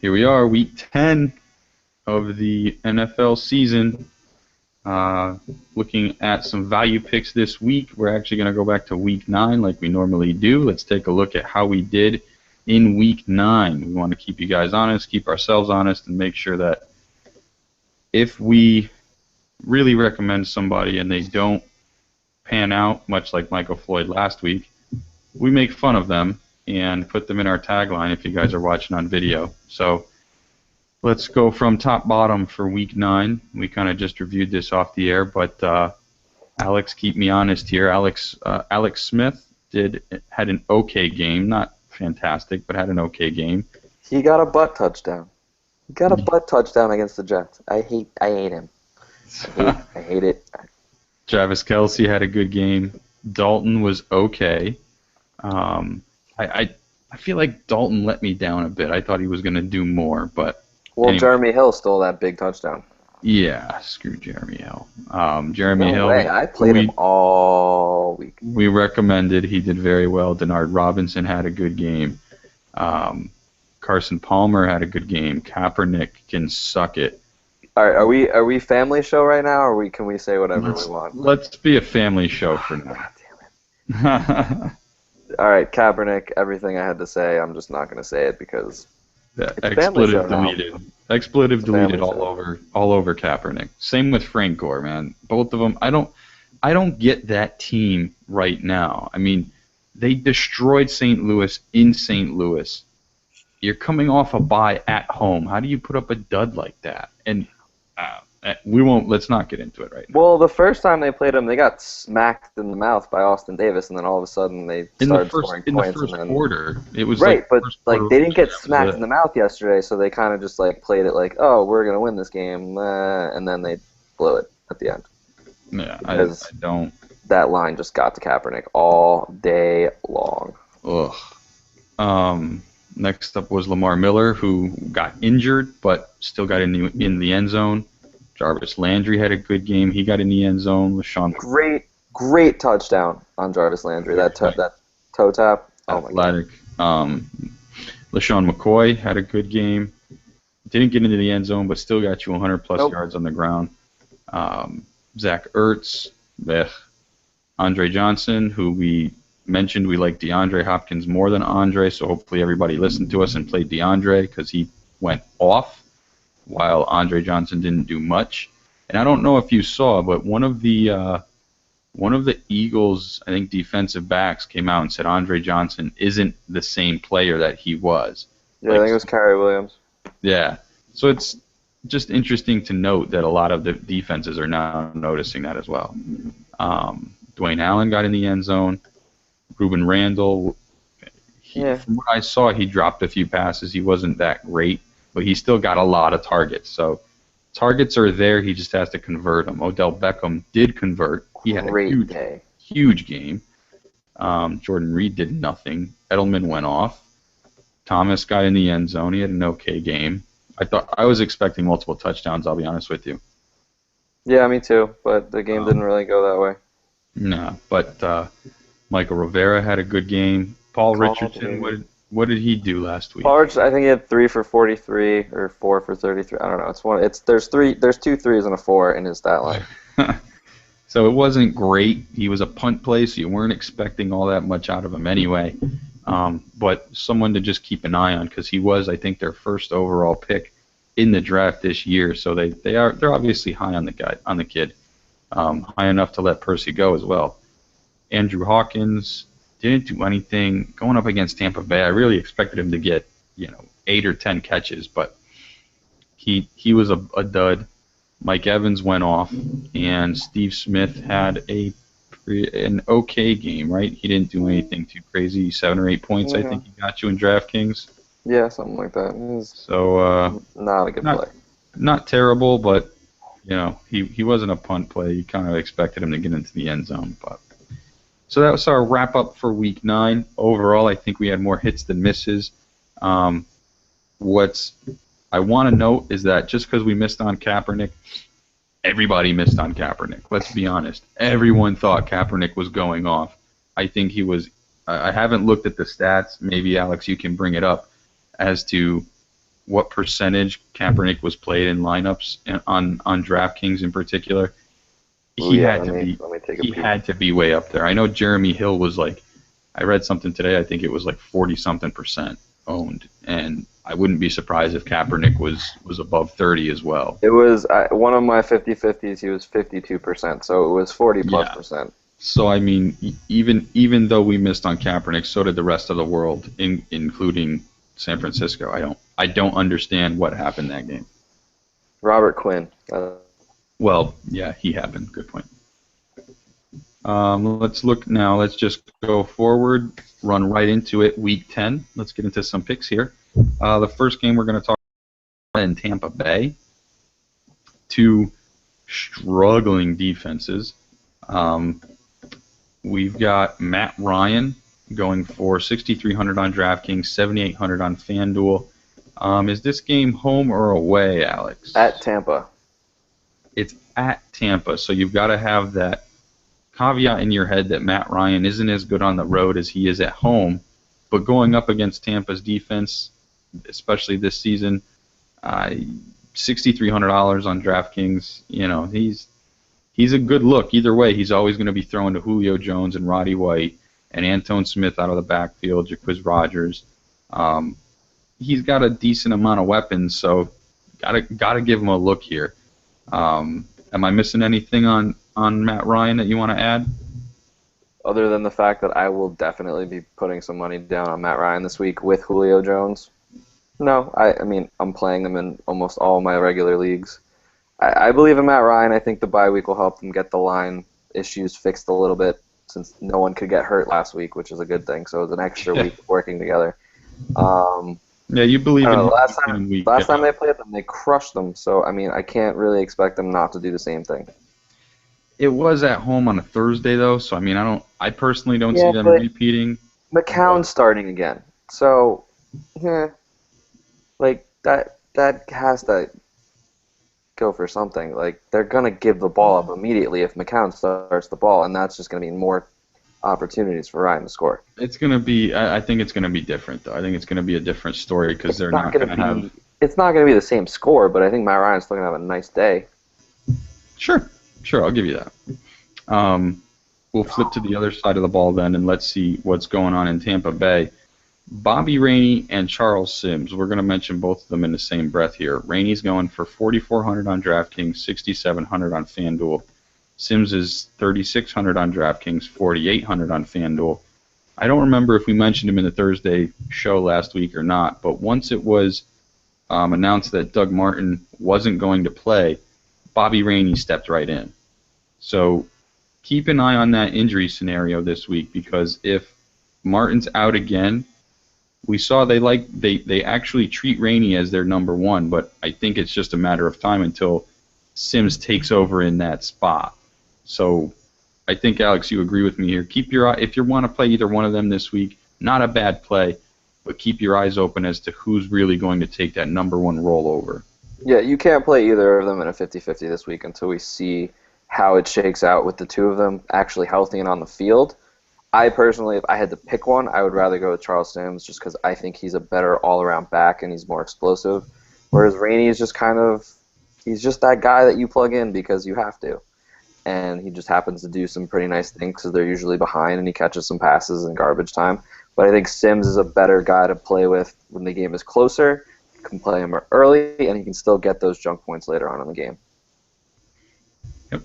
Here we are, week 10 of the NFL season. Looking at some value picks this week. We're actually going to go back to week 9 like we normally do. Let's take a look at how we did in week 9. We want to keep you guys honest, keep ourselves honest, and make sure that if we really recommend somebody and they don't pan out, much like Michael Floyd last week, we make fun of them and put them in our tagline if you guys are watching on video. So let's go from top bottom for week 9. We kind of just reviewed this off the air, but Alex, keep me honest here. Alex Smith had an okay game, not fantastic, but had an okay game. He got a butt touchdown. He got a butt touchdown against the Jets. I hate him. I hate it. Travis Kelce had a good game. Dalton was okay. I feel like Dalton let me down a bit. I thought he was going to do more, but anyway. Jeremy Hill stole that big touchdown. Yeah, screw Jeremy Hill. Jeremy Hill. I played him all week. We recommended. He did very well. Denard Robinson had a good game. Carson Palmer had a good game. Kaepernick can suck it. All right, are we family show right now, or can we say whatever we want? Let's be a family show for now. God damn it. All right, Kaepernick, everything I had to say, I'm just not going to say it because it's expletive deleted. Expletive deleted all show. over Kaepernick. Same with Frank Gore, man. Both of them. I don't get that team right now. I mean, they destroyed St. Louis in St. Louis. You're coming off a bye at home. How do you put up a dud like that? And we won't. Let's not get into it right now. Well, the first time they played them, they got smacked in the mouth by Austin Davis, and then all of a sudden they started scoring points. In the first quarter, it was right, but they didn't get smacked in the mouth yesterday, so they kind of just played it like, oh, we're gonna win this game, and then they blew it at the end. Yeah, I don't. That line just got to Kaepernick all day long. Ugh. Next up was Lamar Miller, who got injured but still got in the end zone. Jarvis Landry had a good game. He got in the end zone. Great touchdown on Jarvis Landry. That toe tap. Oh my God. LaShawn McCoy had a good game. Didn't get into the end zone, but still got you 100-plus yards on the ground. Zach Ertz. Andre Johnson, who we mentioned we like DeAndre Hopkins more than Andre, so hopefully everybody listened to us and played DeAndre because he went off while Andre Johnson didn't do much. And I don't know if you saw, but one of the Eagles, I think, defensive backs came out and said Andre Johnson isn't the same player that he was. Yeah, I think it was Kyrie Williams. Yeah. So it's just interesting to note that a lot of the defenses are now noticing that as well. Dwayne Allen got in the end zone. Ruben Randall, from what I saw, he dropped a few passes. He wasn't that great, but he still got a lot of targets. So targets are there. He just has to convert them. Odell Beckham did convert. He had a huge game. Jordan Reed did nothing. Edelman went off. Thomas got in the end zone. He had an okay game. I was expecting multiple touchdowns, I'll be honest with you. Yeah, me too, but the game didn't really go that way. No, but Michael Rivera had a good game. Paul Richardson, what did he do last week? Paul Richardson, I think he had 3 for 43 or 4 for 33. I don't know. There's 2 threes and a 4 in his stat line. So it wasn't great. He was a punt play, so you weren't expecting all that much out of him anyway. But someone to just keep an eye on because he was, I think, their first overall pick in the draft this year. So they're obviously high on the kid, high enough to let Percy go as well. Andrew Hawkins didn't do anything going up against Tampa Bay. I really expected him to get 8 or 10 catches, but he was a dud. Mike Evans went off, and Steve Smith had an okay game, right? He didn't do anything too crazy. 7 or 8 points, I think he got you in DraftKings. Yeah, something like that. So not a good play. Not terrible, but he wasn't a punt play. You kind of expected him to get into the end zone, but. So that was our wrap-up for Week 9. Overall, I think we had more hits than misses. What I want to note is that just because we missed on Kaepernick, everybody missed on Kaepernick. Let's be honest. Everyone thought Kaepernick was going off. I think he was. I haven't looked at the stats. Maybe, Alex, you can bring it up as to what percentage Kaepernick was played in lineups and on DraftKings in particular, he had to be way up there. I know Jeremy Hill was like, I read something today, I think it was like 40-something% owned, and I wouldn't be surprised if Kaepernick was above 30 as well. It was one of my 50-50s, he was 52%, so it was 40+%. So, I mean, even though we missed on Kaepernick, so did the rest of the world, including San Francisco. I don't understand what happened that game. Robert Quinn. Well, yeah, he happened. Good point. Let's look now. Let's just go forward, run right into it. Week 10. Let's get into some picks here. The first game we're going to talk about in Tampa Bay. Two struggling defenses. We've got Matt Ryan going for 6,300 on DraftKings, 7,800 on FanDuel. Is this game home or away, Alex? At Tampa. It's at Tampa, so you've got to have that caveat in your head that Matt Ryan isn't as good on the road as he is at home, but going up against Tampa's defense, especially this season, $6,300 on DraftKings, he's a good look. Either way, he's always going to be throwing to Julio Jones and Roddy White and Antone Smith out of the backfield, Jacquizz Rodgers. He's got a decent amount of weapons, so gotta give him a look here. Am I missing anything on Matt Ryan that you want to add? Other than the fact that I will definitely be putting some money down on Matt Ryan this week with Julio Jones. No, I mean, I'm playing them in almost all my regular leagues. I believe in Matt Ryan. I think the bye week will help them get the line issues fixed a little bit since no one could get hurt last week, which is a good thing. So it was an extra week working together. Yeah, you believe in last time they played them, they crushed them. So, I mean, I can't really expect them not to do the same thing. It was at home on a Thursday, though, so, I mean, I personally don't see them repeating. McCown's starting again. So, like, that has to go for something. Like, they're going to give the ball up immediately if McCown starts the ball, and that's just going to mean more opportunities for Ryan to score. It's going to be, I think it's going to be different, though. I think it's going to be a different story because they're not going to have... It's not going to be the same score, but I think Matt Ryan's still going to have a nice day. Sure, I'll give you that. We'll flip to the other side of the ball then, and let's see what's going on in Tampa Bay. Bobby Rainey and Charles Sims. We're going to mention both of them in the same breath here. Rainey's going for 4,400 on DraftKings, 6,700 on FanDuel. Sims is 3,600 on DraftKings, 4,800 on FanDuel. I don't remember if we mentioned him in the Thursday show last week or not, but once it was announced that Doug Martin wasn't going to play, Bobby Rainey stepped right in. So keep an eye on that injury scenario this week, because if Martin's out again, we saw they actually treat Rainey as their number one, but I think it's just a matter of time until Sims takes over in that spot. So I think, Alex, you agree with me here. Keep your eye, if you want to play either one of them this week, not a bad play, but keep your eyes open as to who's really going to take that number one rollover. Yeah, you can't play either of them in a 50-50 this week until we see how it shakes out with the two of them actually healthy and on the field. I personally, if I had to pick one, I would rather go with Charles Sims just because I think he's a better all-around back and he's more explosive. Whereas Rainey is just he's just that guy that you plug in because you have to. And he just happens to do some pretty nice things because they're usually behind and he catches some passes in garbage time. But I think Sims is a better guy to play with when the game is closer. You can play him early and he can still get those junk points later on in the game. Yep.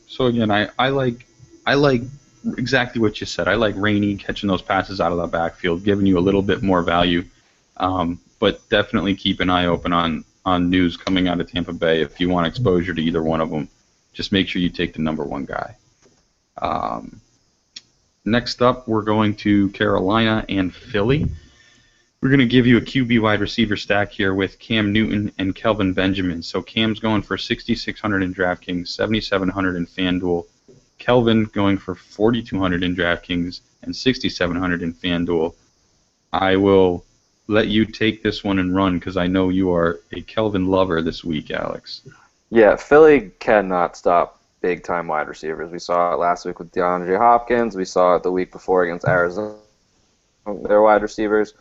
So again, I like exactly what you said. I like Rainey catching those passes out of the backfield, giving you a little bit more value. But definitely keep an eye open on news coming out of Tampa Bay. If you want exposure to either one of them, just make sure you take the number one guy. Next up, we're going to Carolina and Philly. We're going to give you a QB wide receiver stack here with Cam Newton and Kelvin Benjamin. So Cam's going for 6,600 in DraftKings, 7,700 in FanDuel. Kelvin going for 4,200 in DraftKings and 6,700 in FanDuel. I will let you take this one and run because I know you are a Kelvin lover this week, Alex. Yeah, Philly cannot stop big-time wide receivers. We saw it last week with DeAndre Hopkins. We saw it the week before against Arizona, their wide receivers.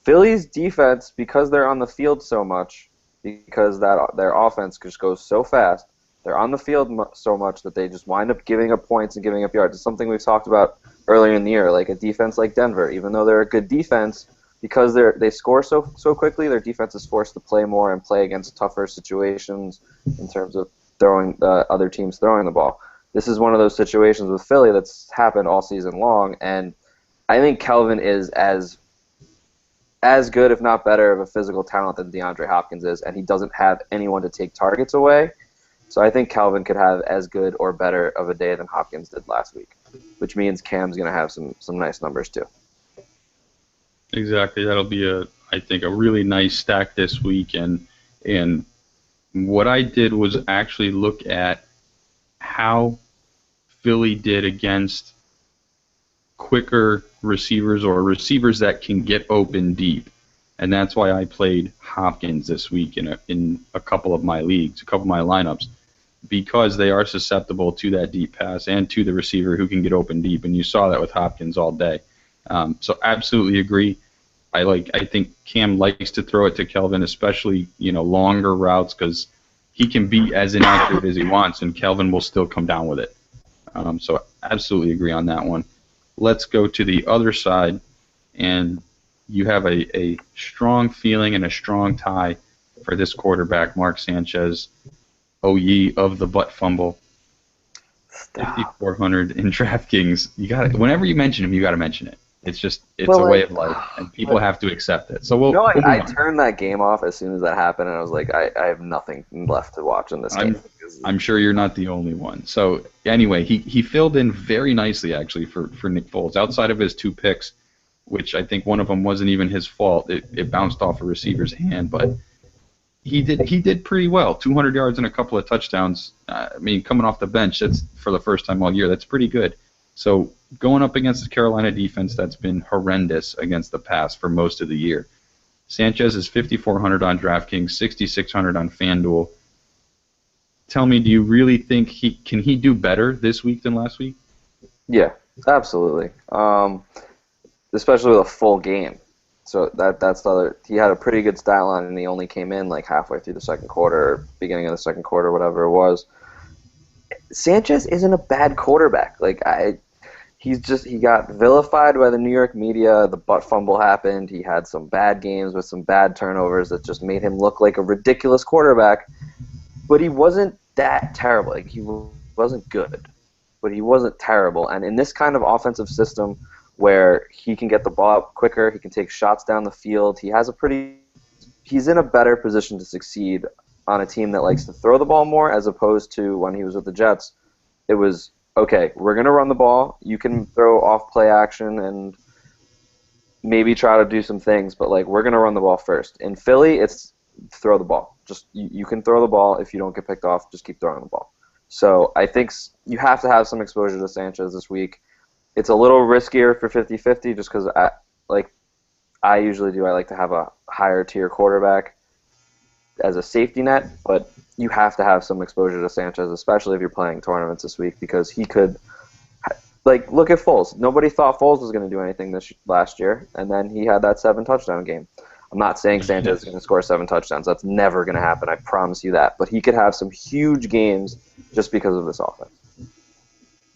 Philly's defense, because they're on the field so much, because their offense just goes so fast, they're on the field so much that they just wind up giving up points and giving up yards. It's something we've talked about earlier in the year, like a defense like Denver. Even though they're a good defense, because they score so quickly, their defense is forced to play more and play against tougher situations in terms of throwing other teams throwing the ball. This is one of those situations with Philly that's happened all season long, and I think Kelvin is as good, if not better, of a physical talent than DeAndre Hopkins is, and he doesn't have anyone to take targets away. So I think Kelvin could have as good or better of a day than Hopkins did last week, which means Cam's going to have some nice numbers too. Exactly. That'll be I think a really nice stack this week. And what I did was actually look at how Philly did against quicker receivers or receivers that can get open deep. And that's why I played Hopkins this week in a couple of my leagues, a couple of my lineups, because they are susceptible to that deep pass and to the receiver who can get open deep. And you saw that with Hopkins all day. So absolutely agree. I think Cam likes to throw it to Kelvin, especially longer routes, because he can be as inaccurate as he wants, and Kelvin will still come down with it. So absolutely agree on that one. Let's go to the other side, and you have a strong feeling and a strong tie for this quarterback, Mark Sanchez, OE of the butt fumble. 5,400 in DraftKings. You got it. Whenever you mention him, you got to mention it. It's a way of life, and people have to accept it. So I turned that game off as soon as that happened, and I was like, I have nothing left to watch in this game. I'm sure you're not the only one. So anyway, he filled in very nicely actually for Nick Foles. Outside of his 2 picks, which I think one of them wasn't even his fault. It bounced off a receiver's hand, but he did pretty well. 200 yards and a couple of touchdowns. Coming off the bench, that's for the first time all year. That's pretty good. So going up against the Carolina defense that's been horrendous against the pass for most of the year. Sanchez is 5,400 on DraftKings, 6,600 on FanDuel. Tell me, do you really think can he do better this week than last week? Yeah, absolutely. Especially with a full game. So that's the other. He had a pretty good stat line, and he only came in like halfway through the second quarter, or beginning of the second quarter, whatever it was. Sanchez isn't a bad quarterback. He got vilified by the New York media. The butt fumble happened. He had some bad games with some bad turnovers that just made him look like a ridiculous quarterback. But he wasn't that terrible. He wasn't good, but he wasn't terrible. And in this kind of offensive system where he can get the ball up quicker, he can take shots down the field, he's in a better position to succeed on a team that likes to throw the ball more, as opposed to when he was with the Jets. It was, okay, we're going to run the ball. You can throw off play action and maybe try to do some things, but we're going to run the ball first. In Philly, it's throw the ball. Just you can throw the ball. If you don't get picked off, just keep throwing the ball. So I think you have to have some exposure to Sanchez this week. It's a little riskier for 50-50 just because I usually do. I like to have a higher tier quarterback as a safety net, but you have to have some exposure to Sanchez, especially if you're playing tournaments this week, because he could, look at Foles. Nobody thought Foles was going to do anything last year, and then he had that 7-touchdown game. I'm not saying Sanchez is going to score 7 touchdowns. That's never going to happen. I promise you that. But he could have some huge games just because of this offense.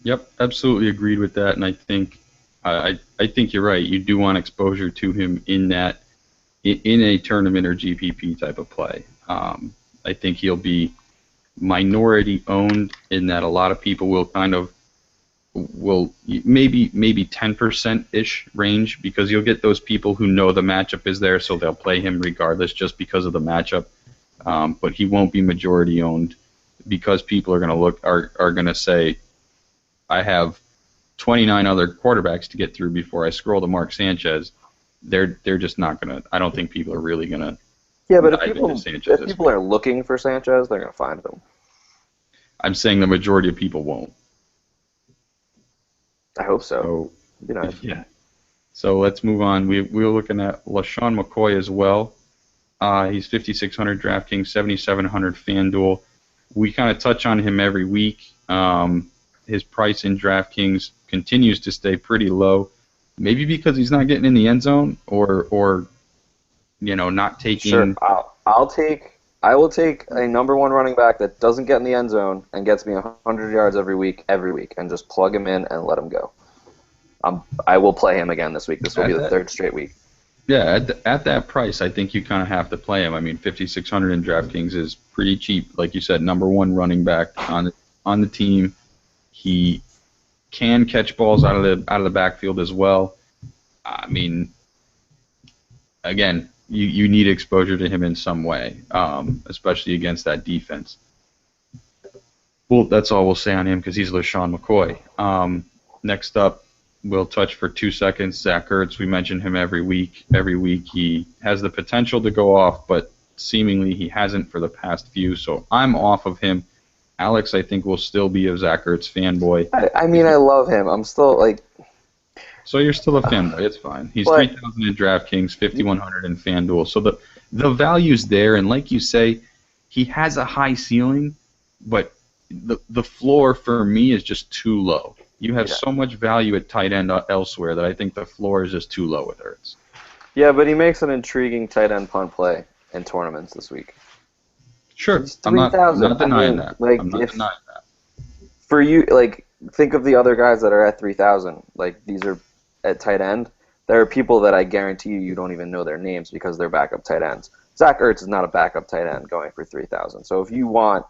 Yep, absolutely agreed with that, and I think you're right. You do want exposure to him in a tournament or GPP type of play. I think he'll be minority owned in that a lot of people will maybe 10% ish range, because you'll get those people who know the matchup is there, so they'll play him regardless just because of the matchup. But he won't be majority owned because people are going to say, I have 29 other quarterbacks to get through before I scroll to Mark Sanchez. They're just not going to. I don't think people are really going to. Yeah, but if people are looking for Sanchez, they're going to find him. I'm saying the majority of people won't. I hope so. Yeah. So let's move on. We were looking at LaShawn McCoy as well. He's 5,600 DraftKings, 7,700 FanDuel. We kind of touch on him every week. His price in DraftKings continues to stay pretty low. Maybe because he's not getting in the end zone, or not taking. Sure, I will take a number one running back that doesn't get in the end zone and gets me 100 yards every week, and just plug him in and let him go. I will play him again this week. This will be the third straight week. Yeah, at that price, I think you kind of have to play him. I mean, 5,600 in DraftKings is pretty cheap. Like you said, number one running back on the team. He can catch balls out of the backfield as well. I mean, again, you need exposure to him in some way, especially against that defense. Well, that's all we'll say on him because he's LaShawn McCoy. Next up, we'll touch for 2 seconds. Zach Ertz, we mention him every week. Every week he has the potential to go off, but seemingly he hasn't for the past few, so I'm off of him. Alex, I think, will still be a Zach Ertz fanboy. I mean, I love him. I'm still, like... So you're still a fanboy. It's fine. He's 3,000 in DraftKings, 5,100 in FanDuel. So the value's there, and like you say, he has a high ceiling, but the floor for me is just too low. You have so much value at tight end elsewhere that I think the floor is just too low with Ertz. Yeah, but he makes an intriguing tight end punt play in tournaments this week. Sure, I'm not denying that. Like, I'm not denying that. For you, like, think of the other guys that are at 3,000. Like, these are at tight end. There are people that I guarantee you don't even know their names because they're backup tight ends. Zach Ertz is not a backup tight end going for 3,000. So if you want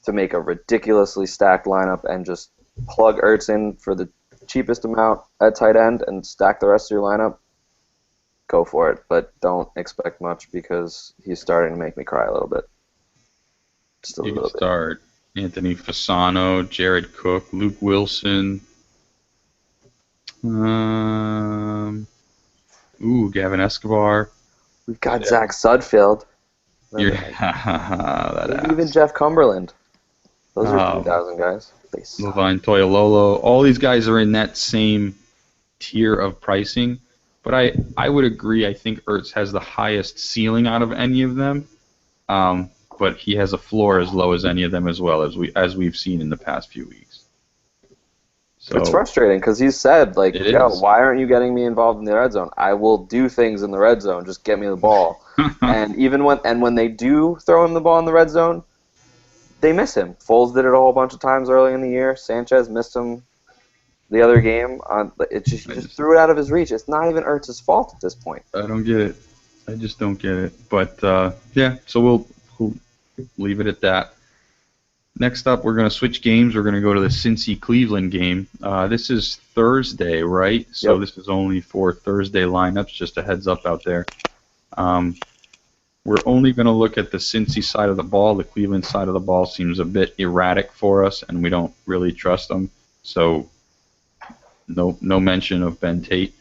to make a ridiculously stacked lineup and just plug Ertz in for the cheapest amount at tight end and stack the rest of your lineup, go for it. But don't expect much because he's starting to make me cry a little bit. Just a little bit. Start Anthony Fasano, Jared Cook, Luke Wilson. Gavin Escobar. We've got Zach Sudfeld. Even Jeff Cumberland. Those are 3,000 guys. Levine Toyololo. All these guys are in that same tier of pricing. But I would agree. I think Ertz has the highest ceiling out of any of them. But he has a floor as low as any of them as well, as we've seen in the past few weeks. So, it's frustrating because he's said, like, why aren't you getting me involved in the red zone? I will do things in the red zone. Just get me the ball. And when they do throw him the ball in the red zone, they miss him. Foles did it a whole bunch of times early in the year. Sanchez missed him the other game. He just threw it out of his reach. It's not even Ertz's fault at this point. I don't get it. I just don't get it. But, so we'll leave it at that. Next up, we're going to switch games. We're going to go to the Cincy-Cleveland game. This is Thursday, right? So This is only for Thursday lineups, just a heads up out there. We're only going to look at the Cincy side of the ball. The Cleveland side of the ball seems a bit erratic for us, and we don't really trust them. So no mention of Ben Tate.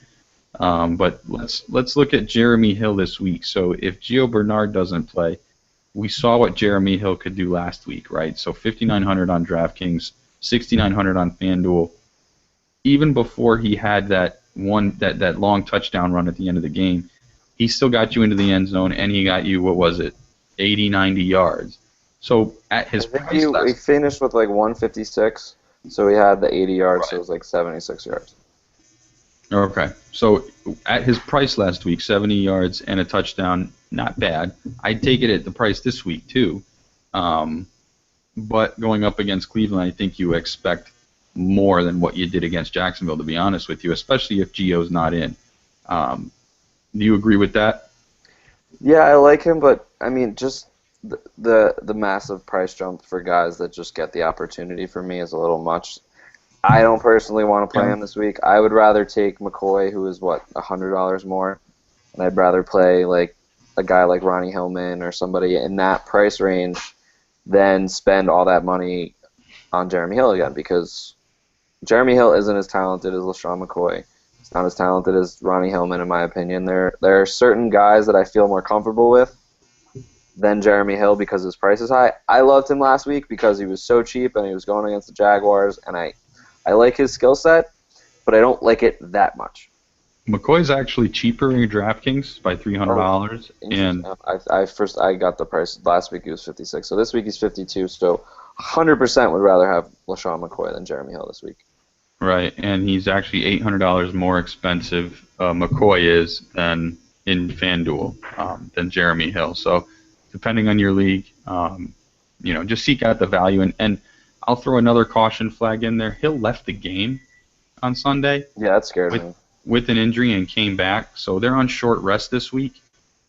But let's look at Jeremy Hill this week. So if Gio Bernard doesn't play, we saw what Jeremy Hill could do last week, right? So 5,900 on DraftKings, 6,900 on FanDuel. Even before he had that long touchdown run at the end of the game, he still got you into the end zone, and he got you, 80, 90 yards. So at his price, he finished with like 156, so he had the 80 yards, so it was like 76 yards. Okay, so at his price last week, 70 yards and a touchdown, not bad. I'd take it at the price this week too. But going up against Cleveland, I think you expect more than what you did against Jacksonville, to be honest with you, especially if Gio's not in. Do you agree with that? Yeah, I like him, but I mean, just the massive price jump for guys that just get the opportunity for me is a little much. I don't personally want to play him this week. I would rather take McCoy, who is $100 more, and I'd rather play like a guy like Ronnie Hillman or somebody in that price range than spend all that money on Jeremy Hill again, because Jeremy Hill isn't as talented as LaShawn McCoy. He's not as talented as Ronnie Hillman, in my opinion. There are certain guys that I feel more comfortable with than Jeremy Hill because his price is high. I loved him last week because he was so cheap and he was going against the Jaguars, and I like his skill set, but I don't like it that much. McCoy's actually cheaper in DraftKings by $300, and I got the price last week. He was 56, so this week he's 52. So 100% would rather have LaShawn McCoy than Jeremy Hill this week. Right, and he's actually $800 more expensive. McCoy is than in FanDuel than Jeremy Hill. So depending on your league, just seek out the value. And I'll throw another caution flag in there. Hill left the game on Sunday. Yeah, that scared me. With an injury and came back. So they're on short rest this week.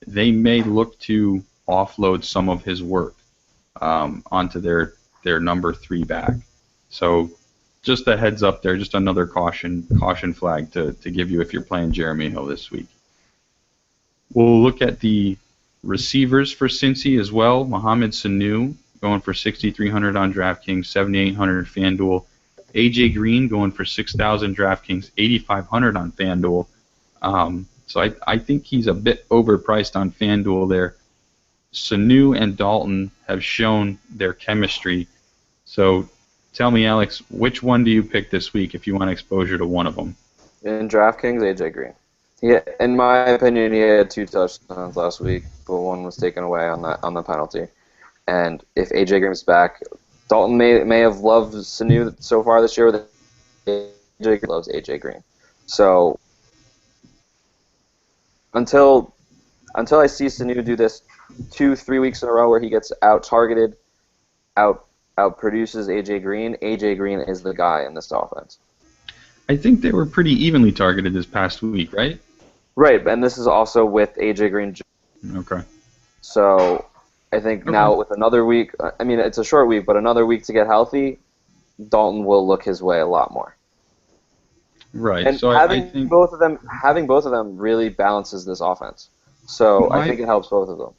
They may look to offload some of his work onto their number 3 back. So just a heads up there, just another caution flag to give you if you're playing Jeremy Hill this week. We'll look at the receivers for Cincy as well. Mohamed Sanu going for 6,300 on DraftKings, 7,800 FanDuel. AJ Green going for 6,000 DraftKings, 8,500 on FanDuel. So I think he's a bit overpriced on FanDuel there. Sanu and Dalton have shown their chemistry. So tell me, Alex, which one do you pick this week if you want exposure to one of them? In DraftKings, AJ Green. Yeah, in my opinion, he had 2 touchdowns last week, but one was taken away on the penalty. And if AJ Green's back, Dalton may have loved Sanu so far this year. AJ loves AJ Green. So until I see Sanu do this 2-3 weeks in a row where he gets out-targeted, out-produces AJ Green is the guy in this offense. I think they were pretty evenly targeted this past week, right? Right, and this is also with AJ Green. Okay. So I think now with another week, I mean, it's a short week, but another week to get healthy, Dalton will look his way a lot more. Right. And so having I think both of them really balances this offense. So I think it helps both of them.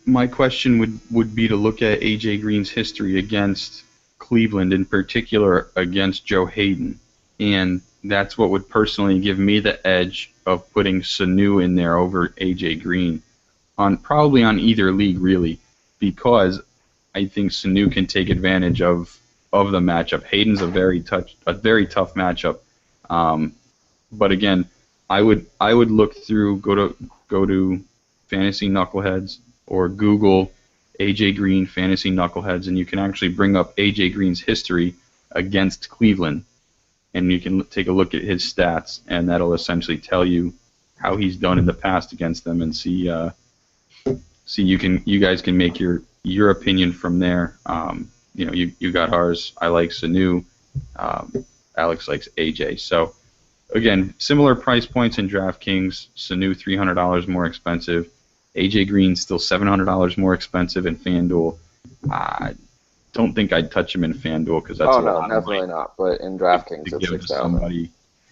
My question would be to look at AJ Green's history against Cleveland, in particular against Joe Hayden, and that's what would personally give me the edge of putting Sanu in there over AJ Green, probably on either league really, because I think Sanu can take advantage of the matchup. Hayden's a very tough matchup, but again, I would look through go to Fantasy Knuckleheads or Google AJ Green Fantasy Knuckleheads, and you can actually bring up AJ Green's history against Cleveland, and you can take a look at his stats, and that'll essentially tell you how he's done in the past against them, and see you guys can make your opinion from there. You got ours. I like Sanu. Alex likes AJ. So again, similar price points in DraftKings. Sanu $300 more expensive. AJ Green still $700 more expensive in FanDuel. I don't think I'd touch him in FanDuel because that's definitely not. But in DraftKings, it's 6,000.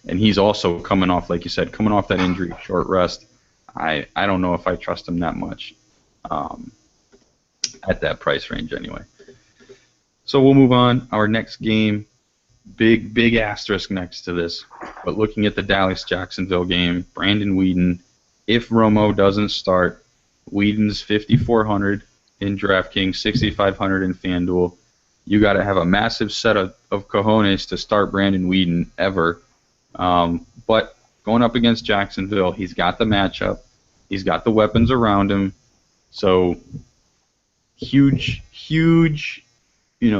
And he's also coming off, like you said, that injury, short rest. I don't know if I trust him that much at that price range anyway. So we'll move on. Our next game, big asterisk next to this. But looking at the Dallas-Jacksonville game, Brandon Weeden, if Romo doesn't start, Weeden's 5,400 in DraftKings, 6,500 in FanDuel. You got to have a massive set of cojones to start Brandon Weeden ever. But going up against Jacksonville, he's got the matchup. He's got the weapons around him. So huge,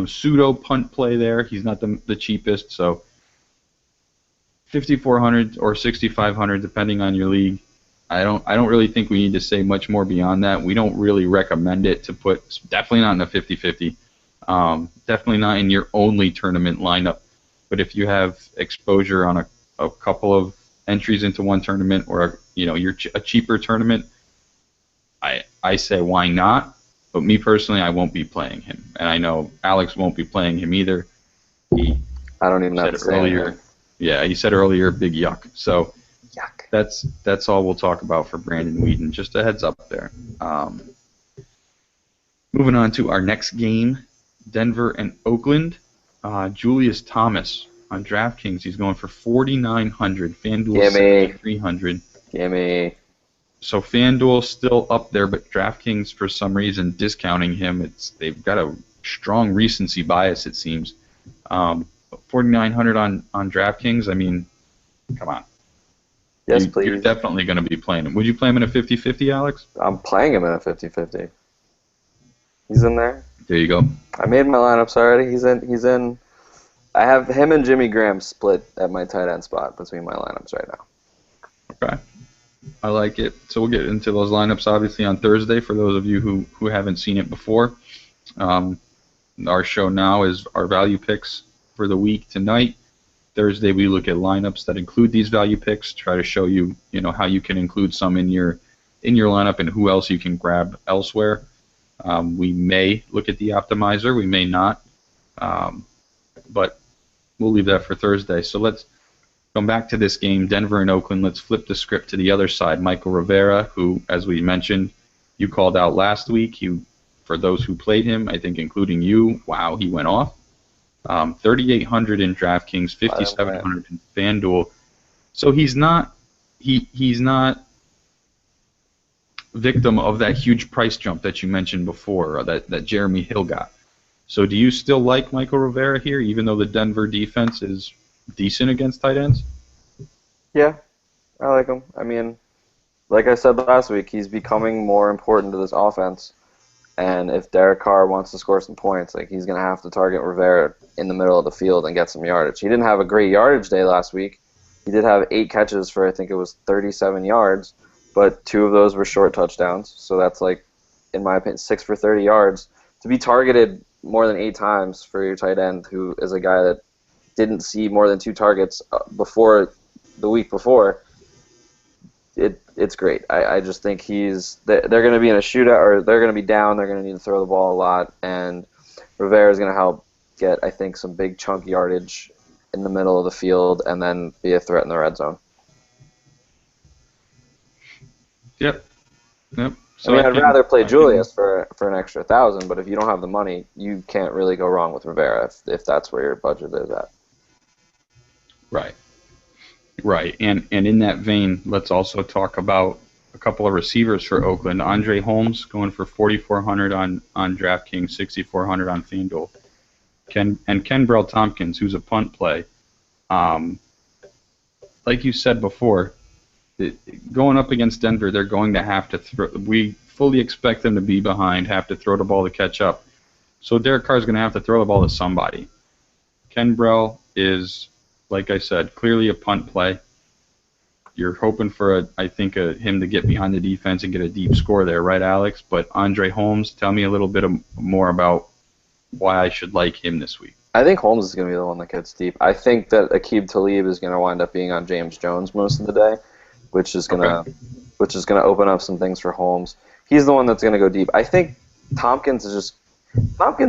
pseudo punt play there. He's not the cheapest. So 5,400 or 6,500, depending on your league. I don't really think we need to say much more beyond that. We don't really recommend it to put, definitely not in a 50-50. Definitely not in your only tournament lineup. But if you have exposure on a couple of entries into one tournament, or you're a cheaper tournament, I say why not. But me personally, I won't be playing him, and I know Alex won't be playing him either. I don't even have to say earlier. Yeah, he said earlier, big yuck. So yuck. That's all we'll talk about for Brandon Weeden. Just a heads up there. Moving on to our next game, Denver and Oakland. Julius Thomas on DraftKings. He's going for 4,900. FanDuel 7,300. Gimme. So FanDuel's still up there, but DraftKings, for some reason, discounting him. They've got a strong recency bias, it seems. 4,900 on DraftKings. I mean, come on. Yes, please. You're definitely going to be playing him. Would you play him in a 50-50, Alex? I'm playing him in a 50-50. He's in there. There you go. I made my lineups already. He's in. I have him and Jimmy Graham split at my tight end spot between my lineups right now. Okay. I like it. So we'll get into those lineups obviously on Thursday for those of you who haven't seen it before. Um, our show now is our value picks for the week tonight. Thursday we look at lineups that include these value picks, try to show you, how you can include some in your lineup and who else you can grab elsewhere. We may look at the optimizer, we may not, but we'll leave that for Thursday. So let's come back to this game, Denver and Oakland. Let's flip the script to the other side. Michael Rivera, who, as we mentioned, you called out last week. For those who played him, I think including you, wow, he went off. 3,800 in DraftKings, 5,700 in FanDuel. So he's not victim of that huge price jump that you mentioned before, that Jeremy Hill got. So do you still like Michael Rivera here, even though the Denver defense is decent against tight ends? Yeah, I like him. I mean, like I said last week, he's becoming more important to this offense. And if Derek Carr wants to score some points, he's going to have to target Rivera in the middle of the field and get some yardage. He didn't have a great yardage day last week. He did have 8 catches for, I think it was 37 yards, but 2 of those were short touchdowns. So that's, in my opinion, 6 for 30 yards. To be targeted more than 8 times for your tight end, who is a guy that didn't see more than 2 targets before the week before, it's great. I just think they're going to be in a shootout, or they're going to be down. They're going to need to throw the ball a lot, and Rivera is going to help get, I think, some big chunk yardage in the middle of the field and then be a threat in the red zone. Yep. So I'd rather play Julius for an extra 1,000, but if you don't have the money, you can't really go wrong with Rivera if that's where your budget is at. Right. And in that vein, let's also talk about a couple of receivers for Oakland. Andre Holmes going for 4,400 on DraftKings, 6,400 on FanDuel. Kenbrell Tompkins, who's a punt play. Like you said before, going up against Denver, they're going to have to throw. We fully expect them to be behind, have to throw the ball to catch up. So Derek Carr is going to have to throw the ball to somebody. Kenbrell is, like I said, clearly a punt play. You're hoping for, him to get behind the defense and get a deep score there, right, Alex? But Andre Holmes, tell me a little bit more about why I should like him this week. I think Holmes is going to be the one that gets deep. I think that Aqib Talib is going to wind up being on James Jones most of the day, which is going to open up some things for Holmes. He's the one that's going to go deep. I think Tompkins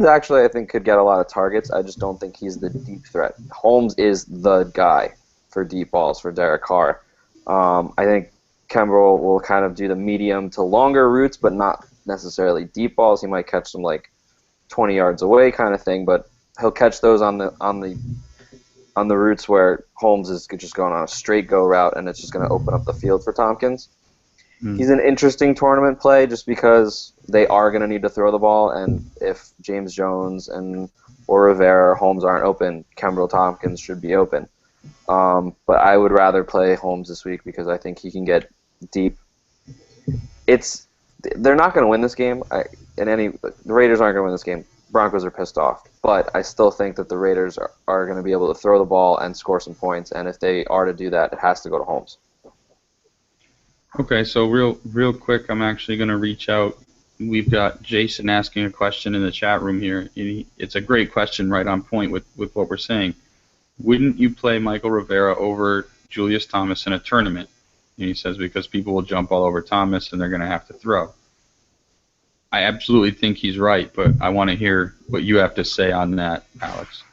actually, I think, could get a lot of targets. I just don't think he's the deep threat. Holmes is the guy for deep balls for Derek Carr. I think Kenbrell will kind of do the medium to longer routes, but not necessarily deep balls. He might catch them 20 yards away kind of thing, but he'll catch those on the routes where Holmes is just going on a straight go route, and it's just going to open up the field for Tompkins. He's an interesting tournament play just because they are going to need to throw the ball, and if James Jones or Rivera or Holmes aren't open, Kenbrell Tompkins should be open. But I would rather play Holmes this week because I think he can get deep. They're not going to win this game. The Raiders aren't going to win this game. Broncos are pissed off. But I still think that the Raiders are going to be able to throw the ball and score some points, and if they are to do that, it has to go to Holmes. Okay, so real quick, I'm actually going to reach out. We've got Jason asking a question in the chat room here. It's a great question, right on point with what we're saying. Wouldn't you play Michael Rivera over Julius Thomas in a tournament? And he says because people will jump all over Thomas and they're going to have to throw. I absolutely think he's right, but I want to hear what you have to say on that, Alex.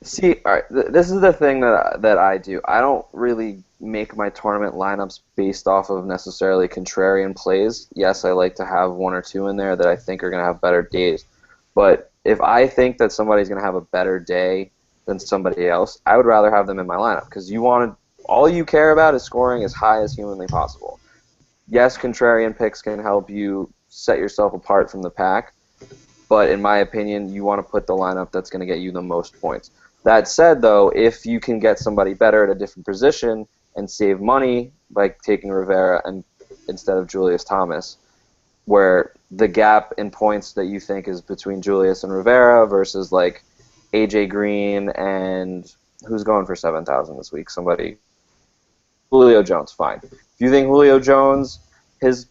See, all right, this is the thing that I do. I don't really make my tournament lineups based off of necessarily contrarian plays. Yes, I like to have 1 or 2 in there that I think are going to have better days. But if I think that somebody's going to have a better day than somebody else, I would rather have them in my lineup because all you care about is scoring as high as humanly possible. Yes, contrarian picks can help you set yourself apart from the pack, but in my opinion, you want to put the lineup that's going to get you the most points. That said, though, if you can get somebody better at a different position and save money by taking Rivera instead of Julius Thomas, where the gap in points that you think is between Julius and Rivera versus A.J. Green and who's going for 7,000 this week? Somebody. Julio Jones, fine. If you think Julio Jones, his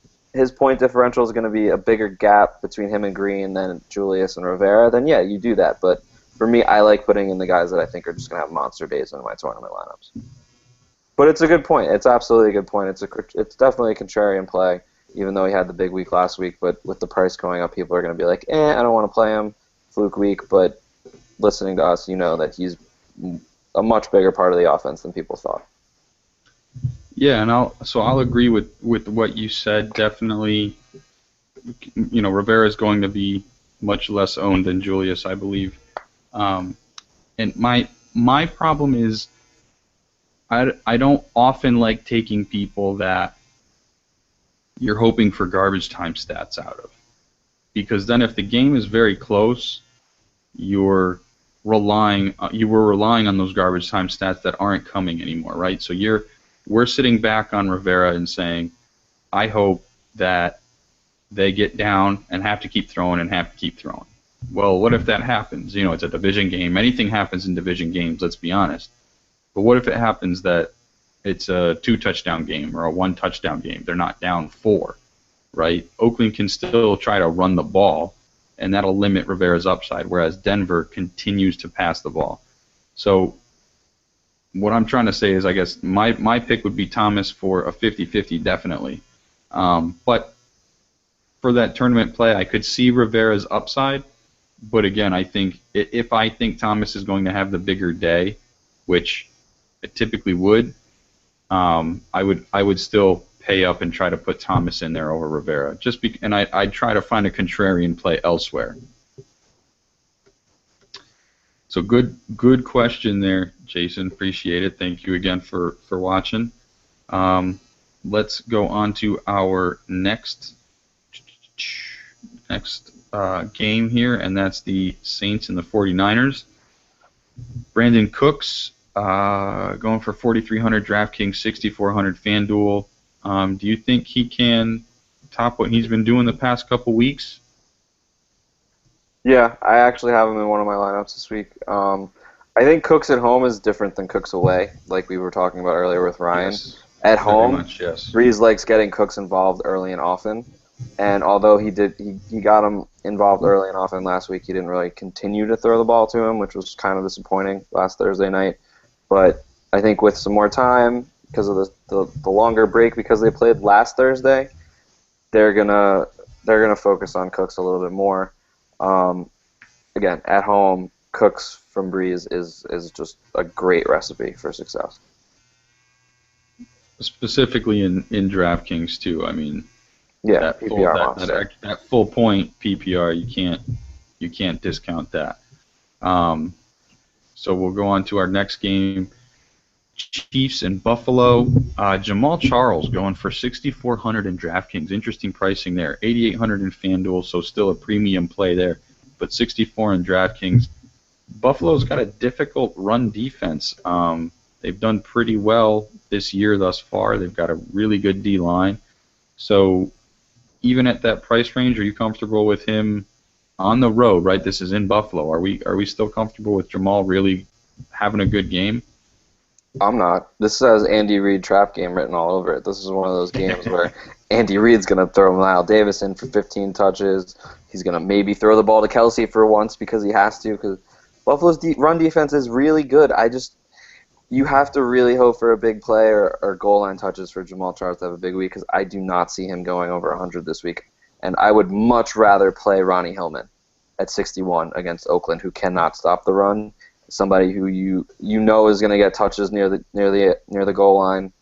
point differential is going to be a bigger gap between him and Green than Julius and Rivera, then yeah, you do that. But for me, I like putting in the guys that I think are just going to have monster days in my tournament lineups. But it's a good point. It's absolutely a good point. It's definitely a contrarian play, even though he had the big week last week. But with the price going up, people are going to be like, I don't want to play him. Fluke week. But listening to us, you know that he's a much bigger part of the offense than people thought. Yeah, and I'll agree with what you said. Definitely, Rivera is going to be much less owned than Julius, I believe. And my problem is I don't often like taking people that you're hoping for garbage time stats out of, because then if the game is very close, you were relying on those garbage time stats that aren't coming anymore, right? So we're sitting back on Rivera and saying, I hope that they get down and have to keep throwing. Well, what if that happens? It's a division game. Anything happens in division games, let's be honest. But what if it happens that it's a 2-touchdown game or a 1-touchdown game? They're not down 4, right? Oakland can still try to run the ball, and that'll limit Rivera's upside, whereas Denver continues to pass the ball. So what I'm trying to say is, I guess, my pick would be Thomas for a 50-50, definitely. But for that tournament play, I could see Rivera's upside. But again, I think if I think Thomas is going to have the bigger day, which it typically would, I would still pay up and try to put Thomas in there over Rivera. And I'd try to find a contrarian play elsewhere. So good question there, Jason. Appreciate it. Thank you again for watching. Let's go on to our next game here, and that's the Saints and the 49ers. Brandon Cooks going for 4,300 DraftKings, 6,400 FanDuel. Do you think he can top what he's been doing the past couple weeks? Yeah, I actually have him in one of my lineups this week. I think Cooks at home is different than Cooks away, like we were talking about earlier with Ryan. Yes, at home, much, yes. Breeze likes getting Cooks involved early and often. And although he got him involved early and often last week, he didn't really continue to throw the ball to him, which was kind of disappointing last Thursday night. But I think with some more time, because of the longer break, because they played last Thursday, they're gonna focus on Cooks a little bit more. Again, at home, Cooks from Breeze is just a great recipe for success. Specifically in DraftKings too. I mean, yeah, that full point PPR, you can't discount that. So we'll go on to our next game. Chiefs and Buffalo. Jamal Charles going for 6,400 in DraftKings. Interesting pricing there. 8,800 in FanDuel, so still a premium play there. But 64 in DraftKings. Buffalo's got a difficult run defense. They've done pretty well this year thus far. They've got a really good D-line. So even at that price range, are you comfortable with him on the road, right? This is in Buffalo. Are we still comfortable with Jamal really having a good game? I'm not. This has Andy Reid trap game written all over it. This is one of those games where Andy Reid's going to throw Lyle Davis in for 15 touches. He's going to maybe throw the ball to Kelsey for once because he has to, because Buffalo's run defense is really good. You have to really hope for a big play or goal line touches for Jamal Charles to have a big week, because I do not see him going over 100 this week. And I would much rather play Ronnie Hillman at 61 against Oakland, who cannot stop the run. Somebody who you know is going to get touches near the goal line,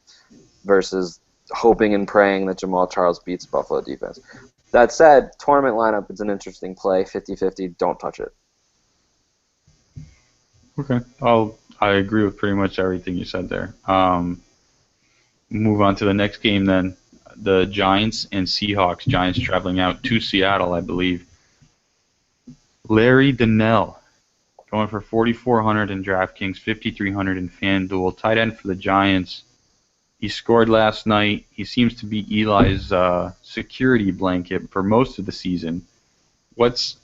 versus hoping and praying that Jamal Charles beats Buffalo defense. That said, tournament lineup is an interesting play. 50-50, don't touch it. Okay, I agree with pretty much everything you said there. Move on to the next game then. The Giants and Seahawks. Giants traveling out to Seattle, I believe. Larry Donnell going for 4,400 in DraftKings, 5,300 in FanDuel. Tight end for the Giants. He scored last night. He seems to be Eli's security blanket for most of the season. What's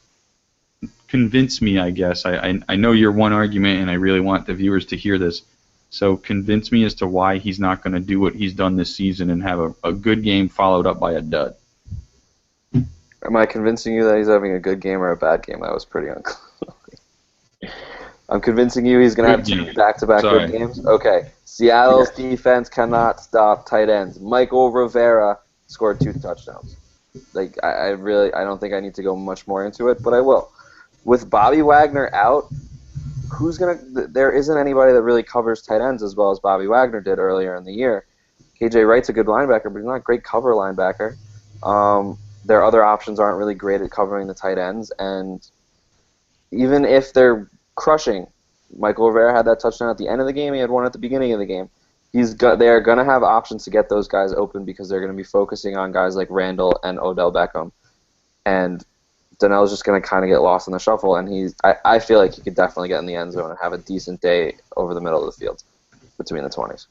convinced me, I guess, I know your one argument, and I really want the viewers to hear this. So convince me as to why he's not going to do what he's done this season and have a good game followed up by a dud. Am I convincing you that he's having a good game or a bad game? That was pretty unclear. I'm convincing you he's going to have two back-to-back good games? Okay. Seattle's defense cannot stop tight ends. Michael Rivera scored 2 touchdowns. Like, I don't think I need to go much more into it, but I will. With Bobby Wagner out, there isn't anybody that really covers tight ends as well as Bobby Wagner did earlier in the year. KJ Wright's a good linebacker, but he's not a great cover linebacker. Their other options aren't really great at covering the tight ends, and even if they're crushing, Michael Rivera had that touchdown at the end of the game. He had one at the beginning of the game. They're going to have options to get those guys open because they're going to be focusing on guys like Randall and Odell Beckham, and Donnell's just going to kind of get lost in the shuffle. And I feel like he could definitely get in the end zone and have a decent day over the middle of the field between the 20s.